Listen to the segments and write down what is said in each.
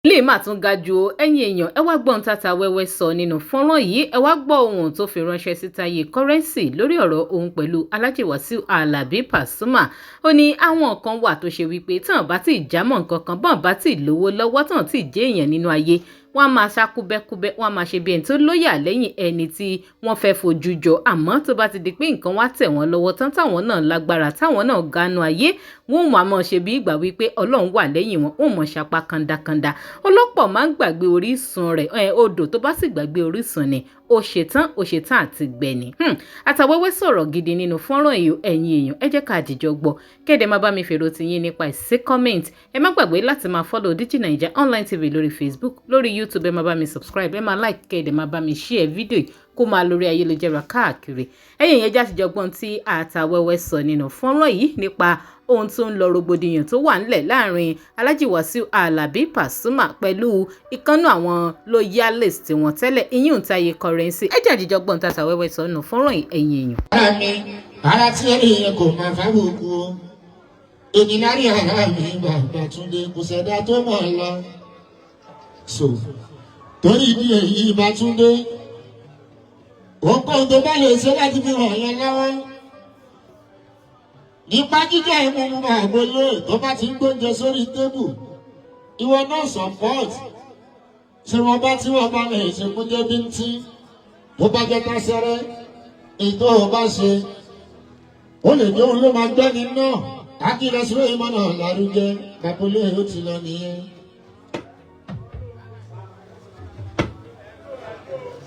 lè má tún ga ju ẹ̀yin èèyàn ẹ wá gbọ́n Atawewe sọ nínú fọ́nrán yìí ẹ wá gbọ́ ohun tó fi ránṣẹ́ sí Taye Currency lórí ọ̀rọ̀ òun pẹ̀lú Alhaji Wasiu Alabi Pasuma. Ó ní àwọn kan wà tó ṣe wípé tán bá ti jámọ́ nǹkan kan bọ́n bá ti lówó lọ́wọ́ tán ti jẹ́ èèyàn nínú ayé wọ́n á máa sá kúbẹ́kúbẹ́ wọ́n á máa ṣe bí ẹni tó lóyà lẹ́yìn ẹni tí wọ́n fẹ́ fojú jọ àmọ́ tó bá ti di pé nǹkan wá tẹ̀ wọ́n lọ́wọ́ tán táwọn náà lágbára táwọn náà ganu ayé wọ́n máa mọ̀ ṣe bí ìgbà wípé Ọlọ́run wà lẹ́yìn wọn wọ́n mọ̀ ṣapá kandakanda. Ọlọ́pọ̀ máa ń gbàgbé orísun rẹ̀ odò tó bá sì gbàgbé orísun ni ó ṣetán àti gbẹ̀ni. Atawewe sọ̀rọ̀ gidi nínú fọ́nrán yìí ẹ̀yin èèyàn ẹ jẹ́ ká àdìjọ gbọ́ kéde máa bá mi fèrò tiyín nípa ìsí comment ẹ má gbàgbé láti máa follow DIGINAIJA online TV lórí Facebook lórí YouTube ẹ máa bá mi subscribe ẹ máa like kéde máa bá mi share fídíò yìí kó máa lórí ayélujára káàkiri. ẹ̀yin yẹn já àtijọ́ gbọ́n tí Atawewe sọ nínú fọ́nrán yìí nípa ohun tó ń lọ rògbòdìyàn tó wà ńlẹ̀ láàrin Alhaji Wasiu Alabi Pasuma pẹ̀lú ìkànnù àwọn loyalist tí wọ́n tẹ́lẹ̀ ìyún Taye Currency. ẹ jẹ́ àjíjọ gbọ́n Atawewe sọ nínú fọ́nrán yìí ẹ̀yin èèyàn. ara tí ènìyàn kò máa fáwọ́kù ènìyàn rí ara mi bàbá Túndé kò sẹ́dá tó mọ̀ lọ. torí ìdí èyí bá Túndé òǹkóhun tó bá lè ṣe láti fi hàn yẹn lọ́wọ́ nípa jíjẹ ìmúmú máa gbólé tó bá ti ń gbóúnjẹ sórí tébù ìwọ náà support ṣé wọn bá tí wọn bá lè ṣe kó jẹ bíntí tó bá jẹ tásẹrẹ ètò ọba ṣe ó lè ní òun ló máa gbẹ́ni náà ákìlẹ̀ sílẹ̀ ìmọ̀ náà lárugẹ kàpọ̀lé ó ti lọ nìyẹn.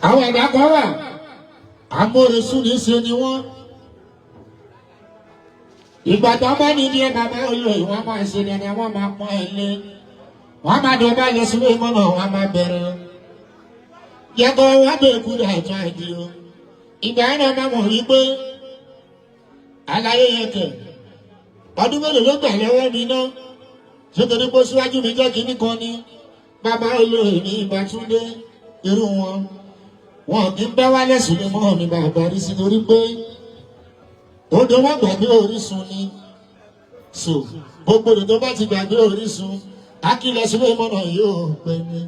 àwọn ẹ̀dá kan wà amóresú ní ṣe ni wọ́n ìgbà tó bá ní ní ẹ̀ka máa ń lò ìwọ́n máa ṣe ni wọ́n máa pọ́n ẹ lé wọ́n máa dùn bá yẹ sílé ìmọ̀ náà wọ́n máa bẹ̀rẹ̀ yẹ́kọ̀ wọ́n bẹ̀ kú dàjọ́ àìdí o ìgbà yẹn náà máa mọ̀ wípé àlàyé yẹn kẹ̀ ọdún mélòó ló gbà lọ́wọ́ mi náà ṣé torí pé síwájú mi jẹ́ kínní kan ní bàbá olóyè ní Ìbà Túndé irú wọn kì í bẹ́ wálé sílé mọ́ mi bàbá rí sí torí pé odò wọn gbàgbé orísun ni gbogbo odò tó bá ti gbàgbé orísun akílẹ̀ sílé mọ́ náà yóò pẹ́ ni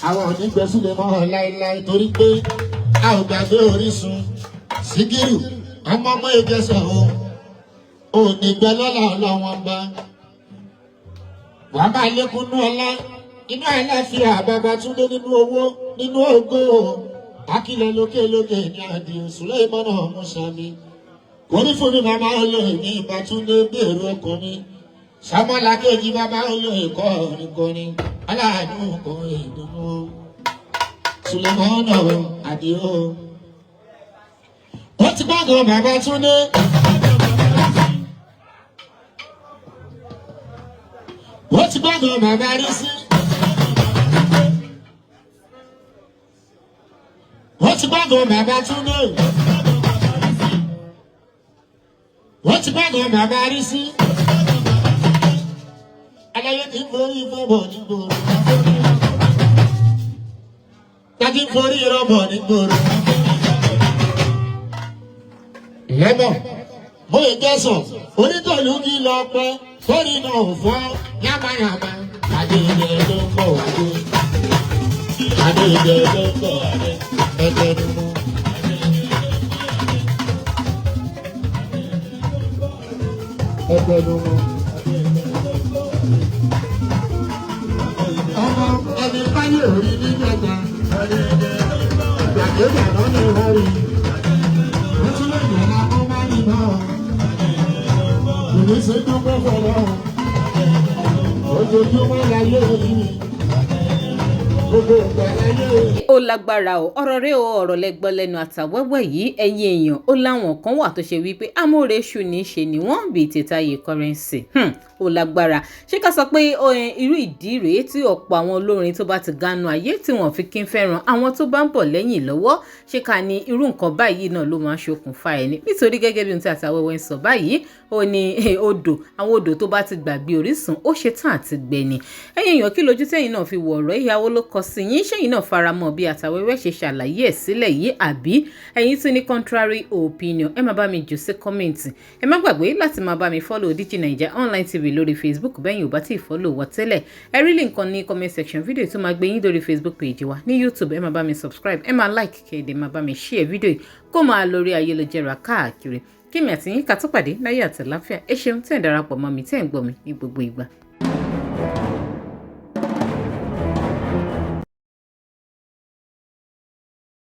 àwọn ò ní gbẹ sílé mọ́ láéláé torí pé a ò gbàgbé orísun Síkírù ọmọ ìgbésẹ̀ ò ní gbẹ lọ́la ọlọ́wọ́n bá wàá máa lékún ní ọlá inú àìláfíà bàbá Túndé nínú owó nínú ògo akílẹ̀ lókè ní àdìo Sule mọ́nà ọmọṣàmì orí fún mi bàbá olóyè ní Ìbà Túndé bèrè ọkùnrin sàmọ́lá kejì bàbá olóyè kọrin aláàánú kan ìdùnnú Sule mọ́nà àdìo. ó ti gbàgbọ́ bàbá Túndé. ó ti gbàgbọ́ bàbá rí sí. ó ti gbàgbọ́ bàbá Túndé. ó ti gbàgbọ́ bàbá rí sí. aláyé ti ń forí bọ́bọ̀ nígboro. tájí ń forí rọ́bọ̀ nígboro. lẹ́bọ̀ bóyá jẹ́sọ̀ onítọ̀lú kí lọ pẹ́ sórí náà ò fọ́ yámáyámá adéyẹ ló ń bọ̀ wájú adéyẹ ló ń bọ̀ wájú ẹgbẹ́rúmú. ọmọ ẹni báyìí ò rí nígbàgbà gbàgbégbà lọ́nà ìwọ́rí wọ́n tún lè yàrá kó má rí náà ìwé ṣe dúpẹ́ fọlọ́ ojoojúmọ́ láyé òní gbogbo ìgbà láyé òní. ó lágbára o ọ̀rọ̀ rẹ̀ o ọ̀rọ̀ lẹ́gbọ́n lẹ́nu Atawewe yìí ẹ̀yin èèyàn ó láwọn kan wà tó ṣe wípé amóresù ní í ṣe ni wọ́n bíi ti Taye Currency ó lágbára ṣé ká sọ pé irú ìdí rèé tí ọ̀pọ̀ àwọn olórin tó bá ti ganu ayé tí wọ́n fi kí ń fẹ́ràn àwọn tó bá ń bọ̀ lẹ́yìn lọ́wọ́ ṣé ká ní irú nǹkan báyìí náà ló máa ń ṣokùnfà ẹni nítorí gẹ́gẹ́ bí ohun tí Atawewe ń sọ báyìí ó ní àwọn odò tó bá ti gbàgbé orísun ó ṣetán àti gbẹ̀ni. ẹ̀yin èèyàn kí lójú tẹ́yìn náà fi wọ̀ ọ̀rọ̀ ìyàwó ló kọ kọ sí yín ṣẹ́yìn náà faramọ́ bí Atawewe ṣe ṣàlàyé ẹ̀ sílẹ̀ yìí àbí ẹ̀yin tún ní contrary opinion ẹ máa bá mi jù sí kọ́mẹ̀ntì. Ẹ má gbàgbé láti máa bá mi follow DIGINAIJA online TV lórí Facebook bẹ́yìn ò bá tí ì follow wa tẹ́lẹ̀. Ẹ rí link kan ní comment section fídíò tó máa gbé yín lórí Facebook page wa. Ní YouTube ẹ máa bá mi subscribe, ẹ máa like kéde, máa bá mi share fídíò kó máa lórí ayélujára káàkiri. Kí mi àti yín ká tó pàdé láyé àti àlàáfíà. Ẹ ṣeun tẹ́ ẹ̀ darapọ̀ mọ́ mi tẹ́ ẹ̀ ń gbọ́ mi ní gbogbo ìgbà.